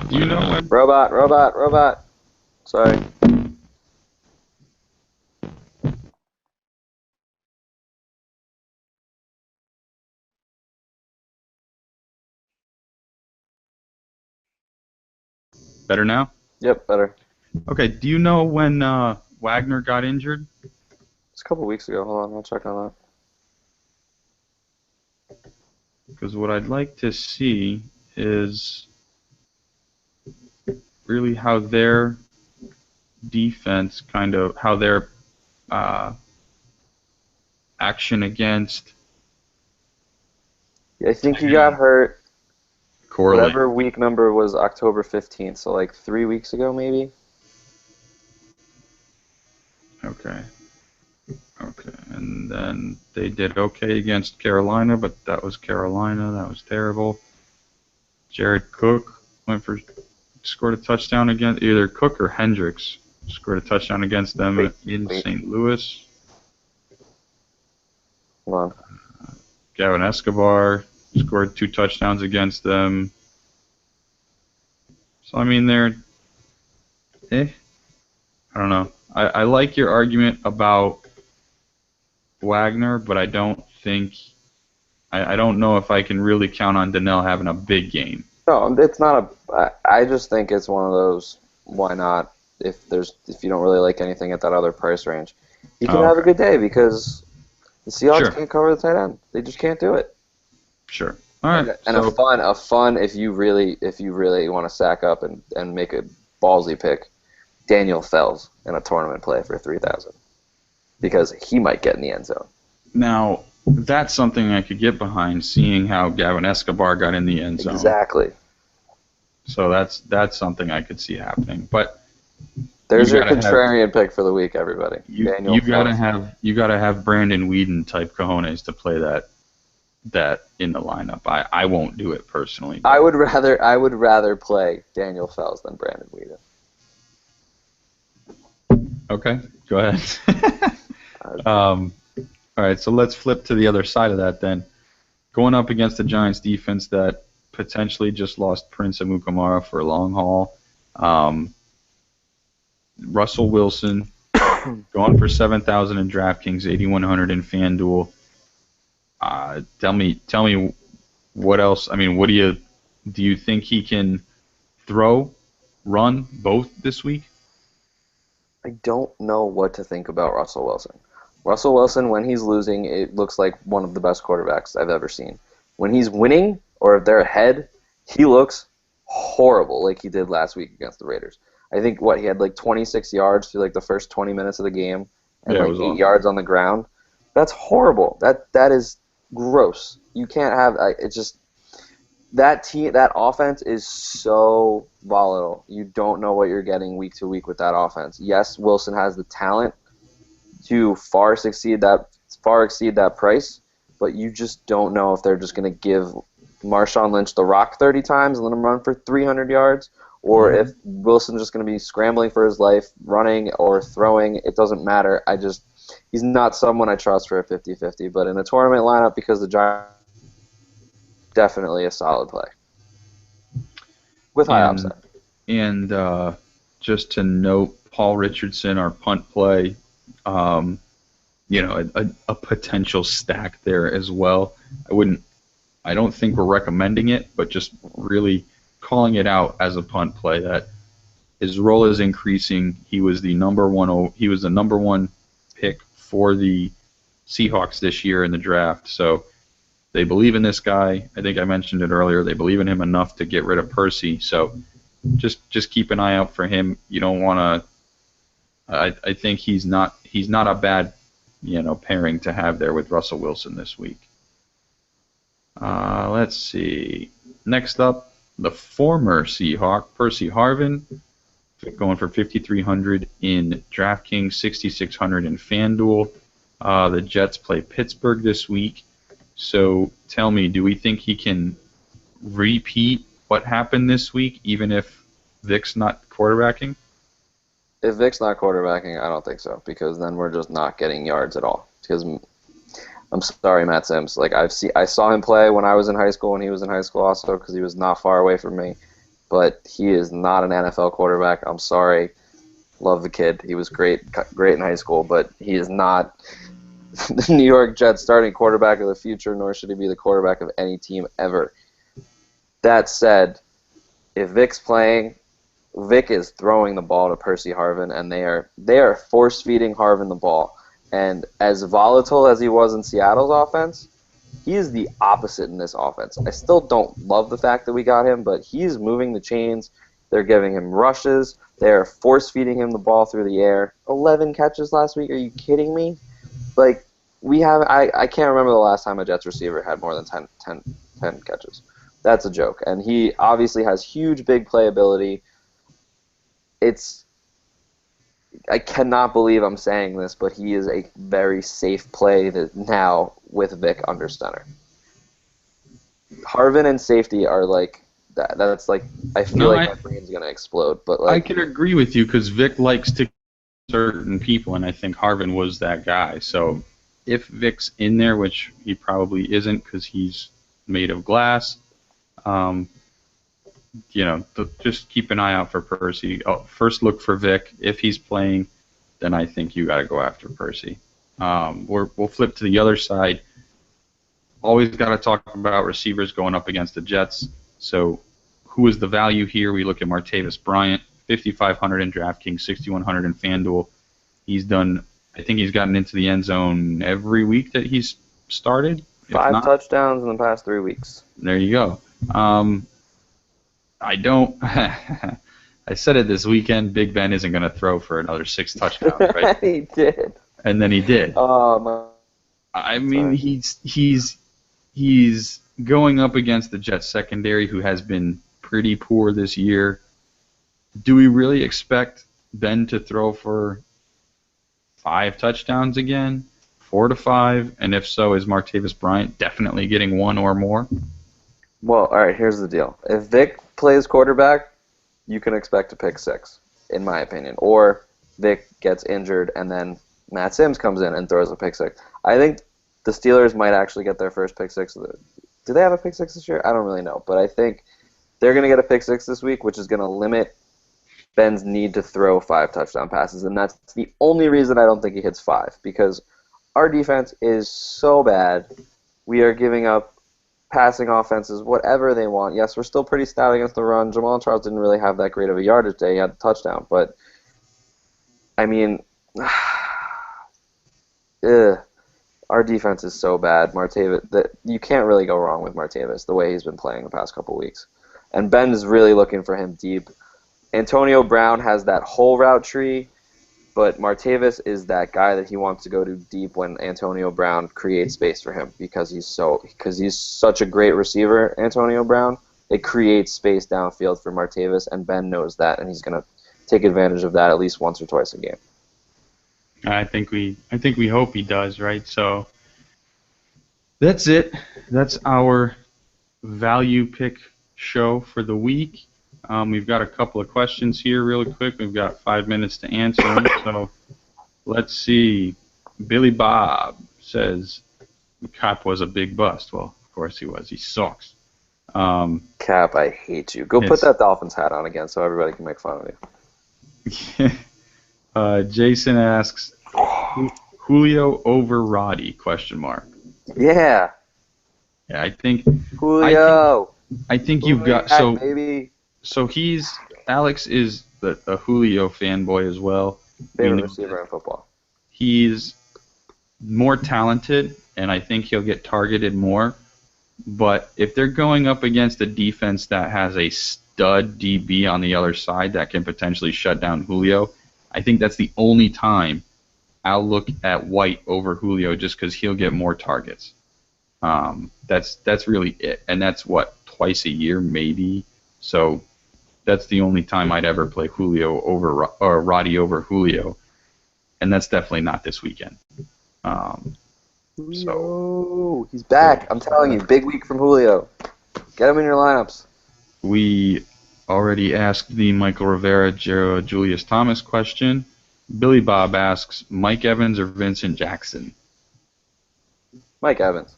Do you know? Robot. Sorry. Better now? Yep, better. Okay, do you know when Wagner got injured? It's a couple weeks ago. Hold on, I'll check on that. Because what I'd like to see is really how their defense how their action against... Yeah, I think he got hurt. Whatever week number was October 15th, so like 3 weeks ago maybe. Okay, and then they did okay against Carolina, but that was Carolina. That was terrible. Jared Cook scored a touchdown against either Cook or Hendricks. Scored a touchdown against them in St. Louis. Hold on. Gavin Escobar scored 2 touchdowns against them. So, I mean, they're... I don't know. I like your argument about Wagner, but I don't think... I don't know if I can really count on Donnell having a big game. No, it's not I just think it's one of those, why not, if you don't really like anything at that other price range. You can have a good day because the Seahawks can't cover the tight end. They just can't do it. Sure. All right. And a fun if you really want to sack up and make a ballsy pick, Daniel Fells in a tournament play for 3,000 because he might get in the end zone. Now, that's something I could get behind, seeing how Gavin Escobar got in the end zone. Exactly. So that's something I could see happening. But there's your contrarian pick for the week, everybody. You gotta have Brandon Weeden type cojones to play that in the lineup. I won't do it personally. I would rather play Daniel Fells than Brandon Weeden. Okay, go ahead. All right, so let's flip to the other side of that then. Going up against the Giants defense that potentially just lost Prince Amukamara for a long haul. Russell Wilson going for 7,000 in DraftKings, 8,100 in FanDuel. Tell me what else. I mean, do you think he can run both this week? I don't know what to think about Russell Wilson. Russell Wilson, when he's losing, it looks like one of the best quarterbacks I've ever seen. When he's winning, or if they're ahead, he looks horrible like he did last week against the Raiders. I think, he had like 26 yards through like the first 20 minutes of the game and 8 yards on the ground. That's horrible. That is gross. You can't have it's just that offense is so volatile. You don't know what you're getting week to week with that offense. Yes, Wilson has the talent to far exceed that price, but you just don't know if they're just going to give Marshawn Lynch the rock 30 times and let him run for 300 yards, or if Wilson's just going to be scrambling for his life, running or throwing. It doesn't matter. He's not someone I trust for a 50-50, but in a tournament lineup, because the Giants, definitely a solid play with high upside. And just to note, Paul Richardson, our punt play, a potential stack there as well. I don't think we're recommending it, but just really calling it out as a punt play that his role is increasing. He was the number one pick for the Seahawks this year in the draft. So they believe in this guy. I think I mentioned it earlier. They believe in him enough to get rid of Percy. So just keep an eye out for him. You don't want to. I think he's not a bad pairing to have there with Russell Wilson this week. Let's see. Next up, the former Seahawk, Percy Harvin, going for 5,300 in DraftKings, 6,600 in FanDuel. The Jets play Pittsburgh this week. So tell me, do we think he can repeat what happened this week, even if Vic's not quarterbacking? If Vic's not quarterbacking, I don't think so, because then we're just not getting yards at all. Because I'm sorry, Matt Sims. Like I saw him play when I was in high school, and he was in high school also, because he was not far away from me. But he is not an NFL quarterback. I'm sorry. Love the kid. He was great in high school, but he is not the New York Jets starting quarterback of the future, nor should he be the quarterback of any team ever. That said, if Vic's playing, Vic is throwing the ball to Percy Harvin, and they are force-feeding Harvin the ball. And as volatile as he was in Seattle's offense, he is the opposite in this offense. I still don't love the fact that we got him, but he's moving the chains. They're giving him rushes. They're force-feeding him the ball through the air. 11 catches last week? Are you kidding me? Like, I can't remember the last time a Jets receiver had more than 10 catches. That's a joke. And he obviously has huge big playability. I cannot believe I'm saying this, but he is a very safe play now with Vic under center. Harvin and safety are like that. That's like I feel my brain's gonna explode. But like, I can agree with you because Vic likes to certain people, and I think Harvin was that guy. So if Vic's in there, which he probably isn't because he's made of glass, just keep an eye out for Percy. First look for Vic. If he's playing, then I think you got to go after Percy. We'll flip to the other side. Always got to talk about receivers going up against the Jets. So who is the value here? We look at Martavis Bryant, 5,500 in DraftKings, 6,100 in FanDuel. I think he's gotten into the end zone every week that he's started. 5 touchdowns in the past 3 weeks. There you go. I said it this weekend, Big Ben isn't going to throw for another 6 touchdowns, right? He did. And then he did. I mean, he's going up against the Jets secondary, who has been pretty poor this year. Do we really expect Ben to throw for 5 touchdowns again? 4 to 5? And if so, is Martavis Bryant definitely getting 1 or more? Well, all right, here's the deal. If Vic plays quarterback, you can expect a pick 6, in my opinion. Or Vic gets injured, and then Matt Sims comes in and throws a pick 6. I think the Steelers might actually get their first pick 6. Do they have a pick 6 this year? I don't really know. But I think they're going to get a pick 6 this week, which is going to limit Ben's need to throw 5 touchdown passes. And that's the only reason I don't think he hits 5, because our defense is so bad. We are giving up passing offenses, whatever they want. Yes, we're still pretty stout against the run. Jamal Charles didn't really have that great of a yardage day. He had a touchdown. But, I mean, our defense is so bad. Martavis, you can't really go wrong with Martavis the way he's been playing the past couple weeks. And Ben is really looking for him deep. Antonio Brown has that whole route tree, but Martavis is that guy that he wants to go to deep when Antonio Brown creates space for him, because he's such a great receiver, Antonio Brown. It creates space downfield for Martavis, and Ben knows that, and he's going to take advantage of that at least once or twice a game. I think we hope he does, right? So that's it. That's our value pick show for the week. We've got a couple of questions here really quick. We've got 5 minutes to answer them. So let's see. Billy Bob says Cap was a big bust. Well, of course he was. He sucks. Cap, I hate you. Go put that Dolphins hat on again so everybody can make fun of you. Jason asks, Julio over Roddy? Question mark. Yeah. Yeah, I think Julio. I think you've got baby. so Alex is a Julio fanboy as well. Favorite receiver in football. He's more talented, and I think he'll get targeted more. But if they're going up against a defense that has a stud DB on the other side that can potentially shut down Julio, I think that's the only time I'll look at White over Julio just because he'll get more targets. That's really it, and that's twice a year maybe. So that's the only time I'd ever play Julio over or Roddy over Julio, and that's definitely not this weekend. Julio, he's back. I'm telling you, big week from Julio. Get him in your lineups. We already asked the Michael Rivera, Julius Thomas question. Billy Bob asks, Mike Evans or Vincent Jackson? Mike Evans.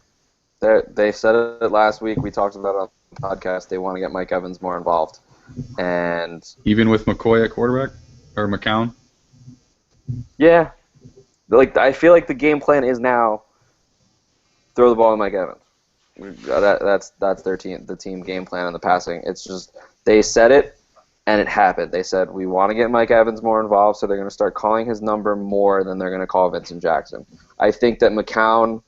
They said it last week. We talked about it on the podcast. They want to get Mike Evans more involved. And even with McCoy at quarterback? Or McCown? Yeah. I feel like the game plan is now throw the ball to Mike Evans. That's the team game plan in the passing. It's just they said it, and it happened. They said, we want to get Mike Evans more involved, so they're going to start calling his number more than they're going to call Vincent Jackson. I think that McCown,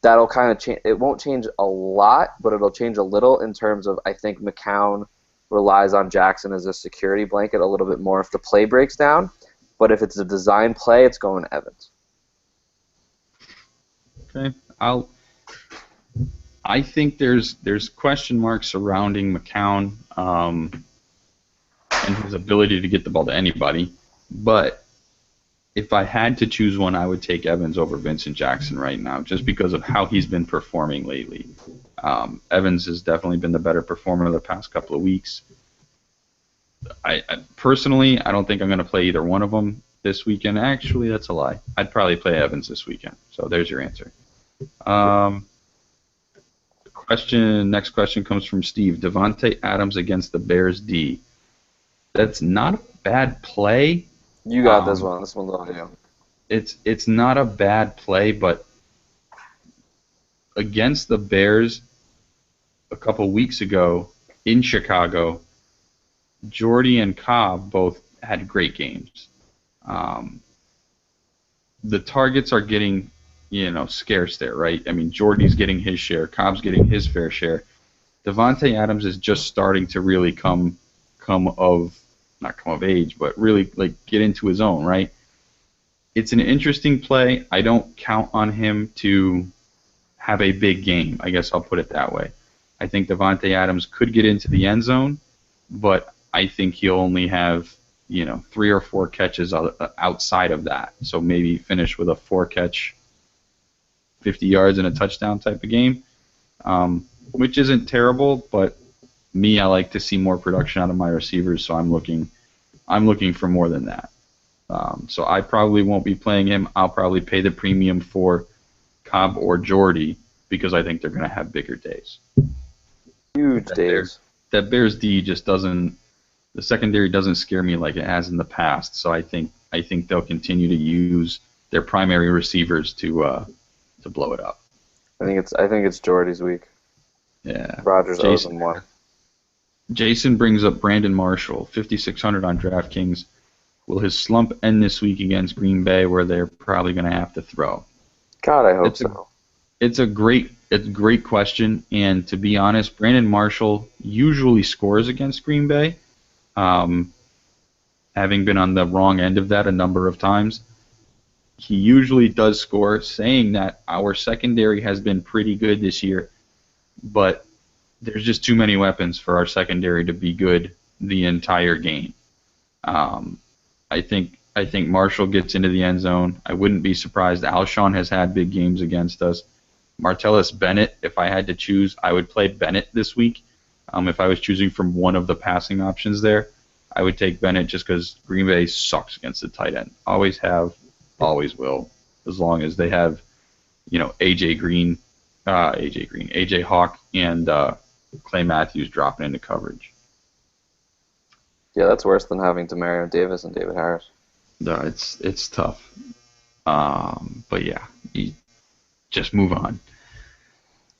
that'll kind of change. It won't change a lot, but it'll change a little in terms of I think McCown relies on Jackson as a security blanket a little bit more if the play breaks down. But if it's a design play, it's going to Evans. Okay. I think there's question marks surrounding McCown and his ability to get the ball to anybody. But if I had to choose one, I would take Evans over Vincent Jackson right now, just because of how he's been performing lately. Evans has definitely been the better performer the past couple of weeks. I personally, I don't think I'm going to play either one of them this weekend. Actually, that's a lie. I'd probably play Evans this weekend. So there's your answer. Next question comes from Steve. Devontae Adams against the Bears D. That's not a bad play. You got this one. This one's on you. It's not a bad play, but against the Bears a couple weeks ago in Chicago, Jordy and Cobb both had great games. The targets are getting, scarce there, right? I mean, Jordy's getting his share, Cobb's getting his fair share. Devontae Adams is just starting to really not come of age, but really get into his own, right? It's an interesting play. I don't count on him to have a big game. I guess I'll put it that way. I think Devontae Adams could get into the end zone, but I think he'll only have 3 or 4 catches outside of that. So maybe finish with a 4-catch, 50 yards and a touchdown type of game, which isn't terrible, but I like to see more production out of my receivers, so I'm looking for more than that. So I probably won't be playing him. I'll probably pay the premium for Cobb or Jordy because I think they're going to have bigger days. Huge days. That Bears D just doesn't. The secondary doesn't scare me like it has in the past. So I think they'll continue to use their primary receivers to blow it up. I think it's Jordy's week. Yeah. Rodgers owes him one. Jason brings up Brandon Marshall, 5,600 on DraftKings. Will his slump end this week against Green Bay, where they're probably going to have to throw? God, I hope so. It's a great question, and to be honest, Brandon Marshall usually scores against Green Bay, having been on the wrong end of that a number of times. He usually does score, saying that our secondary has been pretty good this year, but there's just too many weapons for our secondary to be good the entire game. I think Marshall gets into the end zone. I wouldn't be surprised. Alshon has had big games against us. Martellus Bennett, if I had to choose, I would play Bennett this week. If I was choosing from one of the passing options there, I would take Bennett just because Green Bay sucks against the tight end. Always have, always will, as long as they have, AJ Hawk and Clay Matthews dropping into coverage. Yeah, that's worse than having Demario Davis and David Harris. No, it's tough. But yeah, just move on.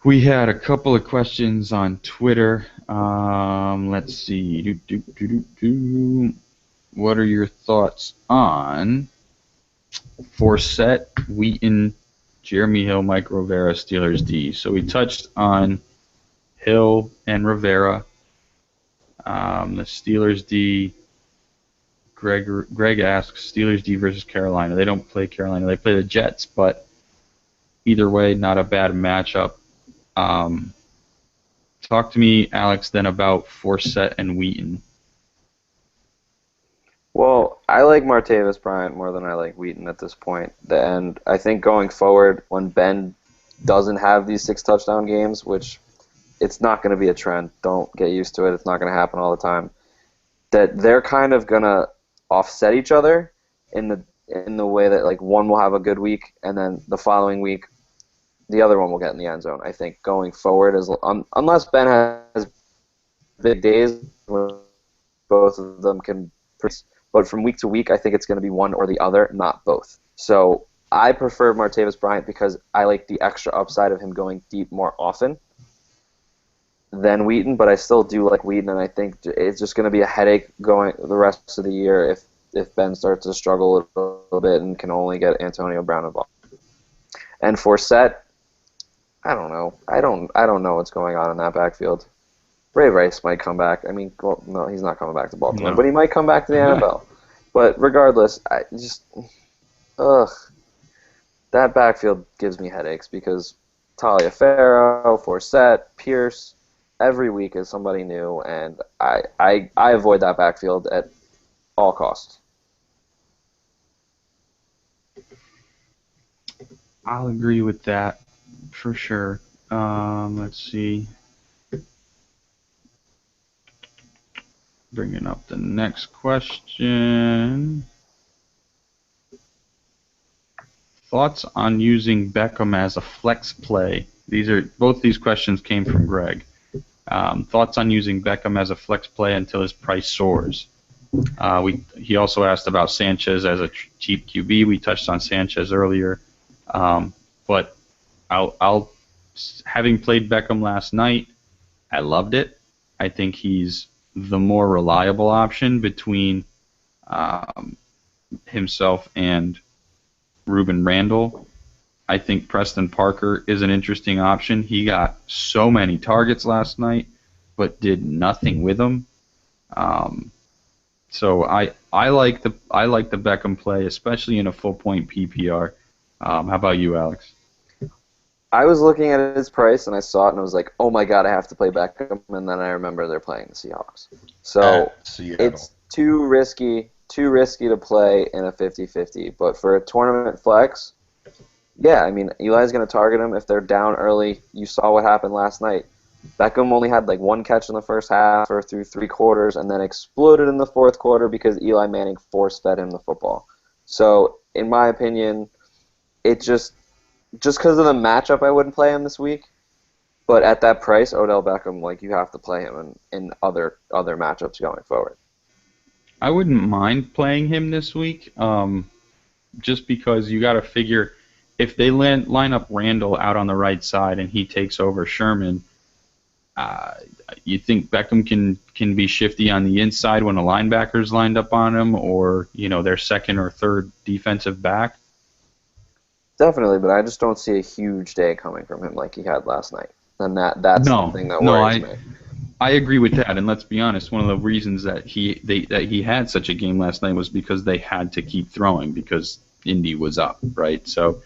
We had a couple of questions on Twitter. Let's see. What are your thoughts on Forsett, Wheaton, Jeremy Hill, Mike Rivera, Steelers D? So we touched on Hill and Rivera. The Steelers D. Greg asks Steelers D versus Carolina. They don't play Carolina. They play the Jets, but either way, not a bad matchup. Talk to me, Alex, then about Forsett and Wheaton. Well, I like Martavis Bryant more than I like Wheaton at this point. And I think going forward, when Ben doesn't have these 6 touchdown games, which it's not going to be a trend, don't get used to it, it's not going to happen all the time, that they're kind of going to offset each other in the way that like one will have a good week and then the following week the other one will get in the end zone. I think going forward, unless Ben has big days when both of them can, but from week to week, I think it's going to be one or the other, not both. So I prefer Martavis Bryant because I like the extra upside of him going deep more often than Wheaton, but I still do like Wheaton, and I think it's just going to be a headache going the rest of the year if Ben starts to struggle a little bit and can only get Antonio Brown involved. And Forsett, I don't know. I don't know what's going on in that backfield. Ray Rice might come back. I mean, well, no, he's not coming back to Baltimore, but he might come back to the NFL. But regardless, that backfield gives me headaches because Taliaferro, Forsett, Pierce, every week is somebody new, and I avoid that backfield at all costs. I'll agree with that for sure. Let's see. Bringing up the next question. Thoughts on using Beckham as a flex play? Both these questions came from Greg. Thoughts on using Beckham as a flex play until his price soars? He also asked about Sanchez as a cheap QB. We touched on Sanchez earlier, but I'll having played Beckham last night, I loved it. I think he's the more reliable option between himself and Ruben Randall. I think Preston Parker is an interesting option. He got so many targets last night, but did nothing with them. So I like the Beckham play, especially in a full point PPR. How about you, Alex? I was looking at his price and I saw it and I was like, oh my god, I have to play Beckham, and then I remember they're playing the Seahawks. So it's too risky to play in a 50-50. But for a tournament flex, yeah, I mean, Eli's going to target him if they're down early. You saw what happened last night. Beckham only had like one catch in the first half or through 3 quarters and then exploded in the fourth quarter because Eli Manning force-fed him the football. So, in my opinion, it just because of the matchup, I wouldn't play him this week. But at that price, Odell Beckham, like, you have to play him in other matchups going forward. I wouldn't mind playing him this week, just because you got to figure if they line up Randall out on the right side and he takes over Sherman, you think Beckham can be shifty on the inside when a linebacker's lined up on him, or their second or third defensive back? Definitely, but I just don't see a huge day coming from him like he had last night, and that's the thing that worries me. I agree with that, and let's be honest. One of the reasons that he had such a game last night was because they had to keep throwing because Indy was up, right? So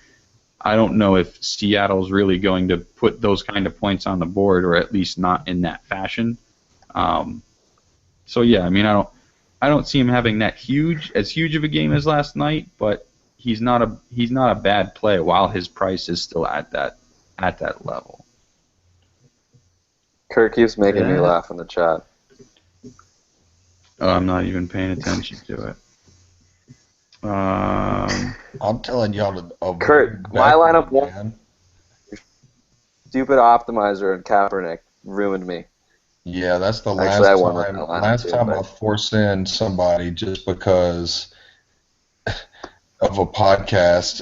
I don't know if Seattle's really going to put those kind of points on the board, or at least not in that fashion. So yeah, I mean, I don't see him having as huge of a game as last night, but he's not a bad play while his price is still at that level. Kurt keeps making me laugh in the chat. Oh, I'm not even paying attention to it. I'm telling y'all to Kurt, my lineup one. Stupid optimizer and Kaepernick ruined me. Yeah, that's the last time I force in somebody just because of a podcast.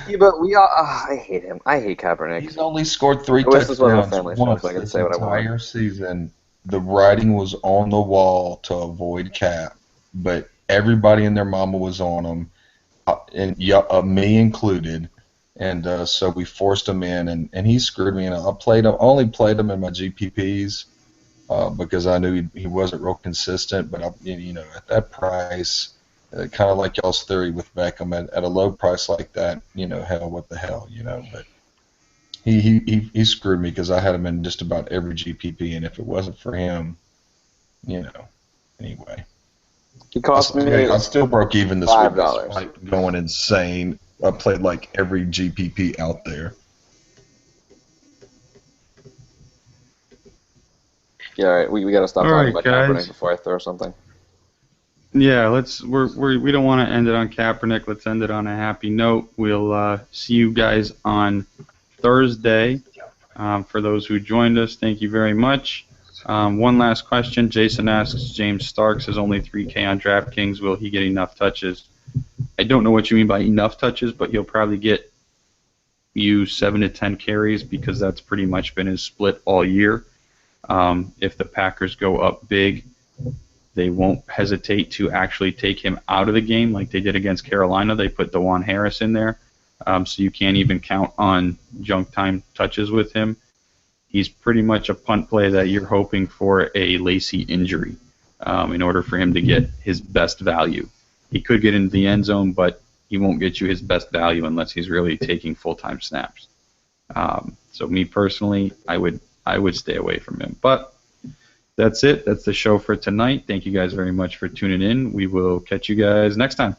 Yeah, but we all. I hate him. I hate Kaepernick. He's only scored 3 I wish this wasn't a touchdowns family show, once so I could this say what I want. entire season. The writing was on the wall to avoid Cap, but everybody and their mama was on him, and me included. And so we forced him in, and he screwed me. And I only played him in my GPPs because I knew he wasn't real consistent. But at that price, kind of like y'all's theory with Beckham, at a low price like that, hell, what the hell, But he screwed me because I had him in just about every GPP, and if it wasn't for him, anyway. He cost me. I still broke even this week. $5. Like going insane. I played like every GPP out there. Yeah, all right. We got to stop All talking right, about guys. Kaepernick before I throw something. Yeah, we don't want to end it on Kaepernick. Let's end it on a happy note. We'll see you guys on Thursday. For those who joined us, thank you very much. One last question. Jason asks, James Starks is only 3K on DraftKings. Will he get enough touches? I don't know what you mean by enough touches, but he'll probably get you 7 to 10 carries because that's pretty much been his split all year. If the Packers go up big, they won't hesitate to actually take him out of the game like they did against Carolina. They put DeJuan Harris in there, so you can't even count on junk time touches with him. He's pretty much a punt play that you're hoping for a Lacy injury in order for him to get his best value. He could get into the end zone, but he won't get you his best value unless he's really taking full-time snaps. So me personally, I would stay away from him. But that's it. That's the show for tonight. Thank you guys very much for tuning in. We will catch you guys next time.